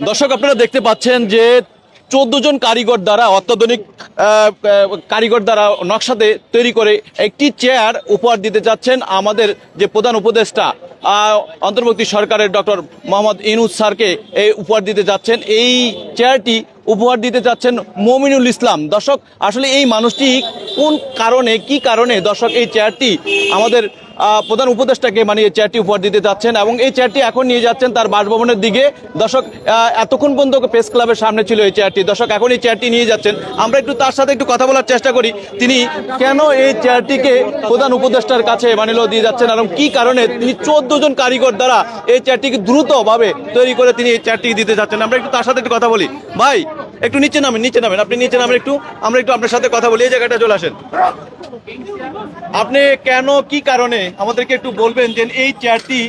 দর্শক আপনারা দেখতে পাচ্ছেন যে 14 জন কারিগর দ্বারা অত্যাধুনিক কারিগর দ্বারা নকশাতে তৈরি করে একটি চেয়ার উপহার দিতে যাচ্ছেন আমাদের যে প্রধান উপদেষ্টা অন্তর্বর্তী সরকারের ডক্টর মোহাম্মদ ইউনূস স্যারকে এই উপহার দিতে যাচ্ছেন। এই চেয়ারটি উপহার দিতে যাচ্ছেন মমিনুল ইসলাম। দর্শক আসলে এই মানুষটি কোন কারণে কি কারণে দর্শক এই চেয়ারটি আমাদের প্রধান উপদেষ্টাকে মানে এই চেয়ারটি উপহার দিতে যাচ্ছেন এবং এই চেয়ারটি এখন নিয়ে যাচ্ছেন তার বাসভবনের দিকে। দর্শক এতক্ষণ পর্যন্ত প্রেস ক্লাবের সামনে ছিল এই চেয়ারটি, দর্শক এখন এই চেয়ারটি নিয়ে যাচ্ছেন। আমরা একটু তার সাথে একটু কথা বলার চেষ্টা করি, তিনি কেন এই চেয়ারটিকে প্রধান উপদেষ্টার কাছে দিয়ে যাচ্ছেন এবং কি কারণে তিনি 14 জন কারিগর দ্বারা এই চেয়ারটিকে দ্রুতভাবে তৈরি করে তিনি এই চেয়ারটি দিতে যাচ্ছেন। আমরা একটু তার সাথে একটু কথা বলি। ভাই একটু নিচে নামেন, আপনি নিচে নামেন, আমরা একটু আপনার সাথে কথা বলি। এই জায়গাটা চলে আসেন। আপনি কেন কি কারণে আমাদেরকে একটু বলবেন যে এই চেয়ারটি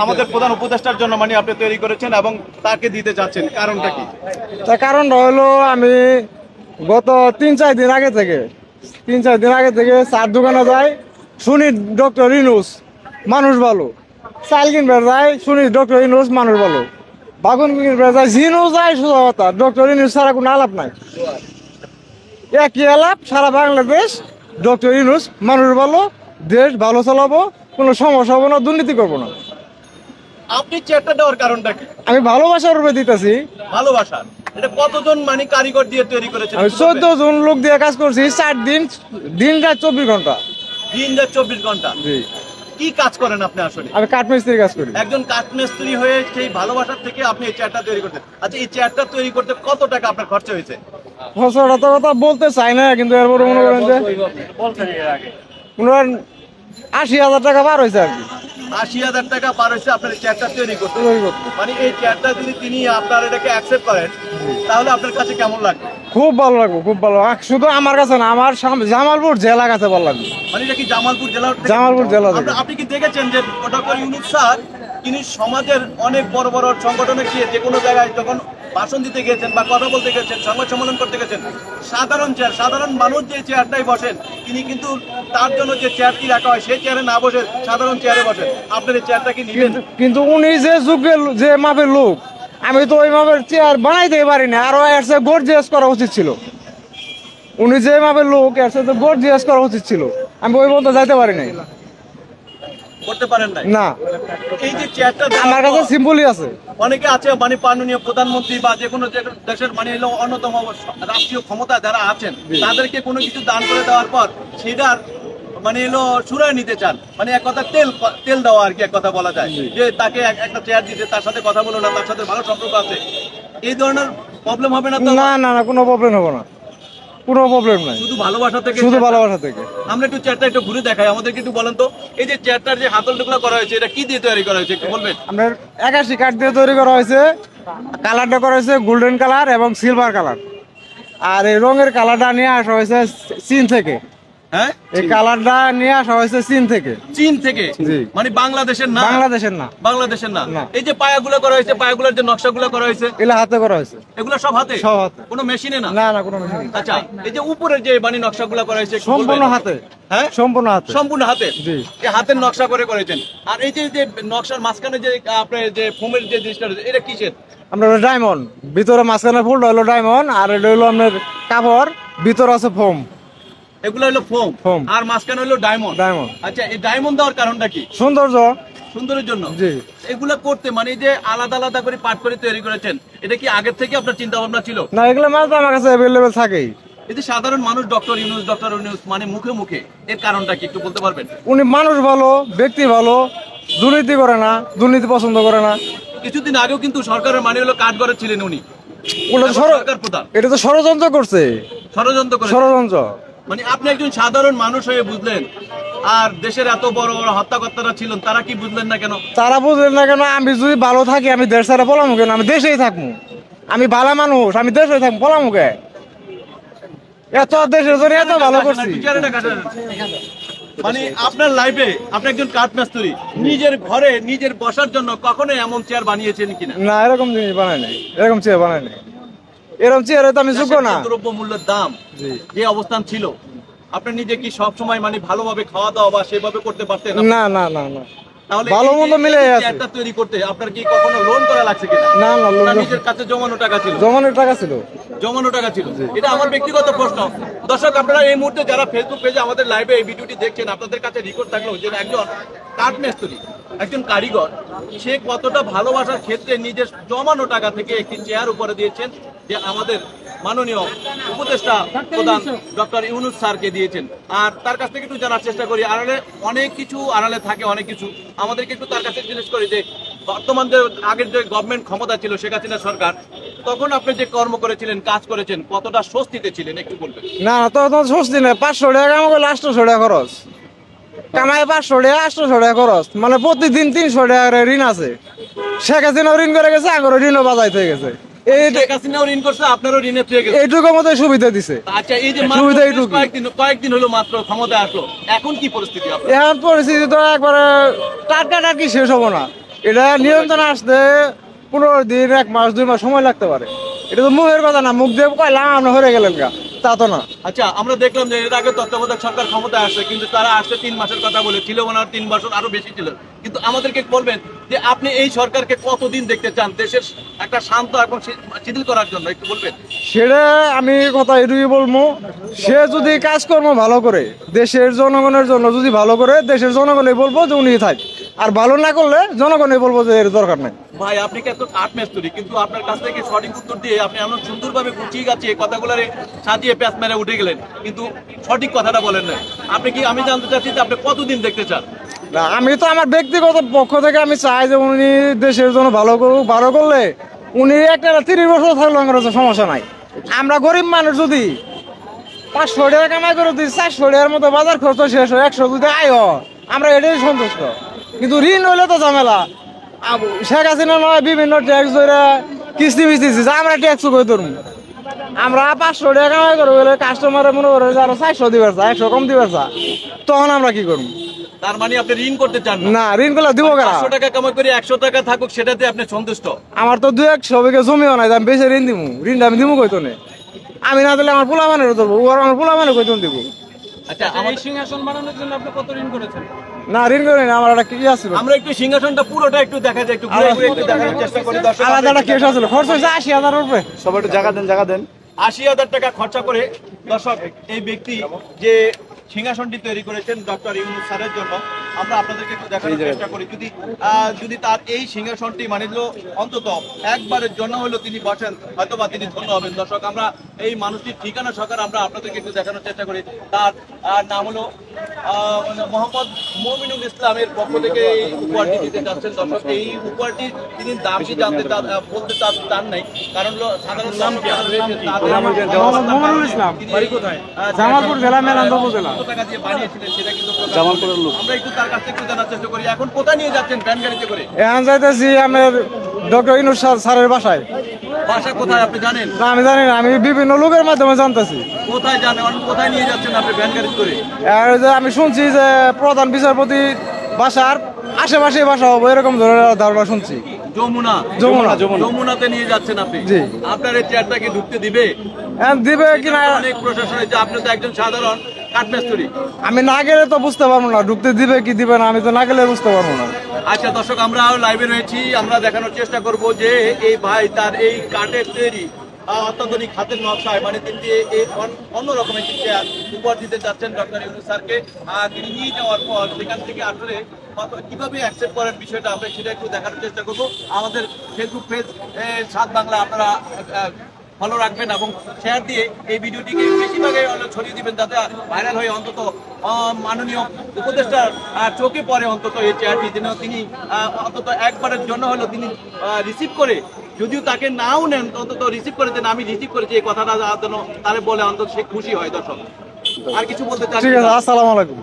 আমাদের প্রধান উপদেষ্টার জন্য মানে আপনি তৈরি করেছেন এবং তাকে দিতে যাচ্ছেন, কারণটা কি? তার কারণটা হলো আমি গত 3-4 দিন আগে থেকে চার দোকানে যাই, শুনি ডক্টর ইউনূস মানুষ ভালো, চাল কিনবে যাই শুনি ডক্টর ইউনূস মানুষ ভালো, বাগুন কিনবে যাই জিনও যায়, সোজা কথা ডক্টর ইউনূস ছাড়া কোনো আলাপ নাই। একই আলাপ সারা বাংলাদেশ, ডক্টর ইউনূস মানুষ ভালো, দেশ ভালো চালাবো, কোনো সমস্যা হবে না, দুর্নীতি করবো না। আপনি চেয়ারটা দেওয়ার কারণটা কি? আমি ভালোবাসার উপরে দিতেছি। ভালোবাসা? এটা কতজন মানে কারিগর দিয়ে তৈরি করেছেন? আমি 14 জন লোক দিয়ে কাজ করছি, 4 দিন, দিন রাত 24 ঘন্টা। দিন রাত 24 ঘন্টা? জি। কি কাজ করেন আপনি আসলে? আমি কাঠমিস্ত্রির কাজ করি। একজন কাঠমিস্ত্রি হয়ে সেই ভালোবাসার থেকে আপনি এই চেয়ারটা তৈরি করতেন। আচ্ছা, এই চেয়ারটা তৈরি করতে কত টাকা আপনার খরচ হয়েছে? খরচটা তো কথা বলতে চাই না, কিন্তু এরপরে মনে করেন যে 80,000 টাকা পার হয়েছে আর কি। 80,000 টাকা পার হয়েছে আপনার এই চেয়ারটা তৈরি করতে। মানে এই চেয়ারটা যদি তিনি আপনার এটাকে অ্যাকসেপ্ট করেন তাহলে আপনার কাছে কেমন লাগবে? খুব ভালো লাগবে, খুব ভালো। শুধু আমার কাছে না, আমার জামালপুর জেলা কাছে ভালো লাগবে। মানে এটা কি জামালপুর জেলা? জামালপুর জেলা। আপনি কি দেখেছেন যে ডক্টর ইউনূস স্যার তিনি সমাজের অনেক বড় বড় সংগঠনে গিয়ে যে কোনো জায়গায় যখন ভাষণ দিতে গিয়েছেন বা কথা বলতে গেছেন, সংবাদ সম্মেলন করতে গেছেন, সাধারণ মানুষ যে চেয়ারটাই বসেন তিনি কিন্তু তার জন্য যে চেয়ারটি রাখা হয় সেই চেয়ারে না বসে সাধারণ চেয়ারে বসেন। আপনার এই চেয়ারটা কি নিবেন? কিন্তু উনি যে যুগের যে মাপের লোক, আমি তো ওই মাপের চেয়ার বানাইতে পারি না, আরো এর চেয়ে গর্জিয়াস করা উচিত ছিল। উনি যে মাপের লোক, এর চেয়ে গর্জিয়াস করা উচিত ছিল। আমি ওই পর্যন্ত যাইতে পারি নাই, করতে পারেন নাই না। এই যে চেয়ারটা আমার কাছে সিম্পলই আছে। অনেকে আছে মানে মাননীয় প্রধানমন্ত্রী বা যে কোনো দেশের মানে হলো অন্যতম রাষ্ট্রীয় ক্ষমতা যারা আছেন তাদেরকে কোনো কিছু দান করে দেওয়ার পর সেটার মানে হলো সুরায় নিতে চান, মানে এক কথা তেল দেওয়া আর কি, এক কথা বলা যায় যে তাকে একটা চেয়ার দিতে, তার সাথে কথা বলো না, তার সাথে ভালো সম্পর্ক আছে, এই ধরনের প্রবলেম হবে না তো? না না না, কোনো প্রবলেম হবে না, কোনো প্রবলেম নাই। শুধু ভালোবাসা থেকে। আমরা একটু চেয়ারটা একটু ঘুরে দেখাই, আমাদেরকে একটু বলেন তো এই যে চেয়ারটার যে হাতল টুকরা করা হয়েছে এটা কি দিয়ে তৈরি করা হয়েছে একটু বলবেন? আপনার 81 কাঠ দিয়ে তৈরি করা হয়েছে। কালারটা করা হয়েছে গোল্ডেন কালার এবং সিলভার কালার। আর এই রঙের কালারটা নিয়ে আসা হয়েছে চীন থেকে। হ্যাঁ, এই কালারটা নিয়ে আসা হয়েছে চীন থেকে। চীন থেকে? জি। মানে বাংলাদেশের না? বাংলাদেশের না। এই যে পায়াগুলো করা হয়েছে, পায়াগুলোর যে নকশাগুলো করা হয়েছে এগুলো হাতে করা হয়েছে। এগুলো সব হাতে? কোনো মেশিনে না? না না, কোনো মেশিনে। আচ্ছা, এই যে উপরের যে মানে নকশাগুলো করা হয়েছে সম্পূর্ণ হাতে? হ্যাঁ, সম্পূর্ণ হাতে। জি, এই হাতের নকশা করে করেছেন। আর এই যে নকশার মাঝখানে যে আপনার যে ফোমের যে জিনিসটা রয়েছে এটা কিসের? আমরা ডায়মন্ড, ভিতরে মাঝখানে ফুলটা হলো ডায়মন্ড, আর এটা হলো আপনার কাপড়, ভিতরে আছে ফোম। এগুলো হলো ফোম আর মাঝখানে হলো ডায়মন্ড। আচ্ছা, এই ডায়মন্ড দেওয়ার কারণটা কি? সৌন্দর্যের জন্য। জি। এগুলো করতে মানে যে আলাদা আলাদা করে পার্ট করে তৈরি করেছেন, এটা কি আগের থেকে আপনার চিন্তা ভাবনা ছিল? না, এগুলো মাল তো আমার কাছে अवेलेबल থাকেই। এই যে সাধারণ মানুষ ডক্টর ইউনূস মানে মুখে মুখে, এর কারণটা কি একটু বলতে পারবেন? উনি মানুষ ভালো, ব্যক্তি ভালো, দুর্নীতি করে না, দুর্নীতি পছন্দ করে না। কিছুদিন আগেও কিন্তু সরকারের মানে হলো কাঠগড়ে ছিলেন উনি। সরকার প্রধান। এটা তো ষড়যন্ত্র করছে। ষড়যন্ত্র। মানে আপনি একজন সাধারণ মানুষ হয়ে বুঝলেন, আর দেশের এত বড় বড় হত্যাকর্তারা ছিলেন তারা কি বুঝলেন না কেন? তারা বুঝলেন না কেন? আমি যদি ভালো থাকি আমি দেশ ছাড়া পলামু কেন? আমি দেশেই থাকবো। আমি ভালো মানুষ, আমি দেশে থাকবো, পলামু কে? এত দেশের জন্য এত ভালো করছি। মানে আপনার লাইফে আপনি একজন কাঠমিস্ত্রি, নিজের ঘরে নিজের বসার জন্য কখনো এমন চেয়ার বানিয়েছেন কিনা? না, এরকম জিনিস বানাই নাই, এরকম চেয়ার বানাই নাই। এরকম চেয়ার তো আমি যোগ্য না। দ্রব্য মূল্যের দাম যে অবস্থান ছিল, আপনি নিজে কি সব সময় মানে ভালোভাবে খাওয়া দাওয়া বা সেভাবে করতে পারতেন? না না না না, তাহলে ভালো মন্দ মিলে আছে। চেয়ারটা তৈরি করতে আপনার কি কখনো লোন করা লাগছে কিনা? না না, না নিজের কাছে জমানো টাকা ছিল? জমানোর টাকা ছিল। জমানো টাকা ছিল। এটা আমার ব্যক্তিগত প্রশ্ন। দর্শক আপনারা এই মুহূর্তে যারা ফেসবুক পেজে আমাদের লাইভে এই ভিডিওটি দেখছেন, আপনাদের কাছে রিকোয়েস্ট থাকলো যে একজন কাঠমিস্ত্রি, একজন কারিগর, সে কতটা ভালোবাসার ক্ষেত্রে নিজের জমানো টাকা থেকে একটি চেয়ার উপরে দিয়েছেন, যে আমাদের মাননীয় উপদেষ্টা প্রধান ডক্টর ইউনূস স্যারকে দিয়েছেন। আর তার কাছ থেকে একটু জানার চেষ্টা করি, আড়ালে অনেক কিছু আড়ালে থাকে, অনেক কিছু আমাদেরকে একটু তার কাছে জিজ্ঞেস করি যে বর্তমান যে আগের যে গভর্নমেন্ট ক্ষমতা ছিল শেখ হাসিনা সরকার, তখন আপনি যে কর্ম করেছিলেন, কাজ করেছেন, কতটা স্বস্তিতে ছিলেন একটু বলবেন? না তো স্বস্তি নেই। 500 টাকা কামাই করলে 800 টাকা খরচ, কামাই 500 টাকা 800 টাকা খরচ, মানে প্রতিদিন 300 টাকা ঋণ আছে। শেখ হাসিনাও ঋণ করে গেছে, আগের ঋণও বাজাই হয়ে গেছে। শেখ হাসিনাও ঋণ করছে, আপনারও ঋণে পেয়ে গেছে। এইটুকু মতো সুবিধা দিছে। আচ্ছা, এই যে সুবিধা এইটুকু। কয়েকদিন হলো মাত্র ক্ষমতায় আসলো, এখন কি পরিস্থিতি আপনার? এখন পরিস্থিতি তো একবারে টাটকি শেষ হবো না। এটা নিয়ন্ত্রণ আসতে 15 দিন, 1 মাস 2 মাস সময় লাগতে পারে। এটা তো মুখের কথা না, মুখ দিয়ে কইলাম আমরা হয়ে গেলেন গা, তা তো না। আচ্ছা, আমরা দেখলাম যে এর আগে তত্ত্বাবধায়ক সরকার ক্ষমতায় আসছে, কিন্তু তারা আসছে 3 মাসের কথা বলে, ছিল মনে হয় 3 বছর আরো বেশি ছিল। কিন্তু আমাদেরকে বলবেন যে আপনি এই সরকারকে কতদিন দেখতে চান দেশের একটা শান্ত এবং শিথিল করার জন্য, একটু বলবেন? সেটা আমি কথা এটুকুই বলবো, সে যদি কাজকর্ম ভালো করে, দেশের জনগণের জন্য যদি ভালো করে, দেশের জনগণই বলবো যে উনি থাক। আর ভালো না করলে জনগণই বলবো যে এর দরকার নেই। ভাই, আপনি কি এত কাঠমিস্ত্রি, কিন্তু আপনার কাছ থেকে সঠিক উত্তর দিয়ে আপনি এমন সুন্দরভাবে গুছিয়ে গাছিয়ে কথাগুলোরে সাজিয়ে প্যাঁচ মেরে উঠে গেলেন, কিন্তু সঠিক কথাটা বলেন না। আপনি কি, আমি জানতে চাচ্ছি যে আপনি কতদিন দেখতে চান? না, আমি তো আমার ব্যক্তিগত পক্ষ থেকে আমি চাই যে উনি দেশের জন্য ভালো করুক। ভালো করলে উনি একটা 30 বছর থাকলে আমার কাছে সমস্যা নাই। আমরা গরিব মানুষ যদি 500 টাকা কামাই করে দিই, 400 টাকার মতো বাজার খরচ শেষ হয়, 100 যদি আয় হয়, আমরা এটাই সন্তুষ্ট। কিন্তু ঋণ হইলে তো ঝামেলা। শেখ হাসিনা নয় বিভিন্ন ট্যাক্স ধরে কিস্তি মিস্তি দিচ্ছে, আমরা ট্যাক্সও করে ধরবো। আমরা 500 টাকা কামাই করে বলে কাস্টমারে মনে করে যে আরো 400 দিবার চা, 100 কম দিবার চা, তখন আমরা কি করবো? তার মানে আপনি ঋণ করতে চান না, ঋণ করলে দিব কেন? 500 টাকা কামাই করে 100 টাকা থাকুক, সেটাতে আপনি সন্তুষ্ট? আমার তো 2-100 বিঘা জমিও নাই, আমি বেশি ঋণ দিব। ঋণটা আমি দিব কইতো না, আমি না দিলে আমার পোলা মানে ধরবো, ওর আমার পোলা মানে কইতো দিব। আচ্ছা, এই সিংহাসন বানানোর জন্য আপনি কত ঋণ করেছেন? না, ঋণ করি না, আমার একটা কি আছিল, আমরা একটু সিংহাসনটা পুরোটা একটু দেখা যায়, একটু ঘুরে ঘুরে একটু দেখানোর চেষ্টা করি দর্শক। আলাদা একটা কেস আছিল, খরচ হয়েছে 80,000 উপরে। সবাই একটু জায়গা দেন 80,000 টাকা খরচা করে দর্শক এই ব্যক্তি যে সিংহাসনটি তৈরি করেছেন ডক্টর ইউনূস স্যারের জন্য, আমরা আপনাদেরকে একটু দেখানোর চেষ্টা করি। যদি তার এই সিংহাসনটি মানে অন্তত একবারের জন্য হলো তিনি বসেন, হয়তো বা তিনি ধন্য হবেন। দর্শক, আমরা এই মানুষটির ঠিকানা সহকারে আমরা আপনাদেরকে একটু দেখানোর চেষ্টা করি। তার নাম হলো মোহাম্মদ মমিনুল ইসলামের পক্ষ থেকে এই উপহারটি দিতে যাচ্ছেন। দর্শক, এই উপহারটি তিনি দামটি বলতে চান নাই, কারণ সাধারণ নাম মমিনুল ইসলাম, বাড়ি কোথায়? জামালপুর জেলা, মেলান্দ উপজেলা। টাকা দিয়ে বানিয়েছিলেন সেটা কিন্তু জামালপুরের লোক। আমরা একটু তার কাছ থেকে একটু জানার চেষ্টা করি, এখন কোথায় নিয়ে যাচ্ছেন ভ্যান গাড়িতে করে? এখন যাইতেছি আমার ডক্টর ইউনূস স্যারের বাসায়। বাসা কোথায় আপনি জানেন? না, আমি জানি না, আমি বিভিন্ন লোকের মাধ্যমে জানতেছি। কোথায় জানেন, কোথায় নিয়ে যাচ্ছেন আপনি ভ্যান গাড়ি করে? আর যে আমি শুনছি যে প্রধান বিচারপতি বাসার আশেপাশে বাসা হবো, এরকম ধরনের ধারণা শুনছি। যমুনাতে নিয়ে যাচ্ছেন আপনি? জি। আপনার এই চেয়ারটাকে ঢুকতে দিবে? দিবে কিনা অনেক প্রশাসনে, যে আপনি তো একজন সাধারণ কাঠমিস্ত্রি, আমি না গেলে তো বুঝতে পারবো না ঢুকতে দিবে কি দিবে না, আমি তো না গেলে বুঝতে পারবো না। আচ্ছা দর্শক, আমরা লাইভে রয়েছি, আমরা দেখানোর চেষ্টা করব যে এই ভাই তার এই কাঠের তৈরি অত্যাধুনিক হাতের নকশায় মানে তিনি এই অন্যরকম একটি চেয়ার উপহার দিতে যাচ্ছেন ডক্টর ইউনূস স্যারকে। তিনি নিয়ে যাওয়ার পর সেখান থেকে আসলে কিভাবে অ্যাকসেপ্ট করার বিষয়টা আমরা সেটা একটু দেখানোর চেষ্টা করবো। আমাদের ফেসবুক পেজ সাত বাংলা আপনারা ফলো রাখবেন এবং শেয়ার দিয়ে এই ভিডিওটিকে বেশিরভাগে ছড়িয়ে দিবেন, যাতে ভাইরাল হয়ে অন্তত মাননীয় উপদেষ্টার চোখে পড়ে অন্তত এই চেয়ারটি, যেন তিনি অন্তত একবারের জন্য হলো তিনি রিসিভ করে, যদিও তাকে নাও নেন, অন্তত রিসিভ করে দেন, আমি রিসিভ করেছি এই কথাটা যেন তারে বলে অন্তত সে খুশি হয়। দর্শক, আর কিছু বলতে চান? ঠিক আছে, আসসালামু আলাইকুম।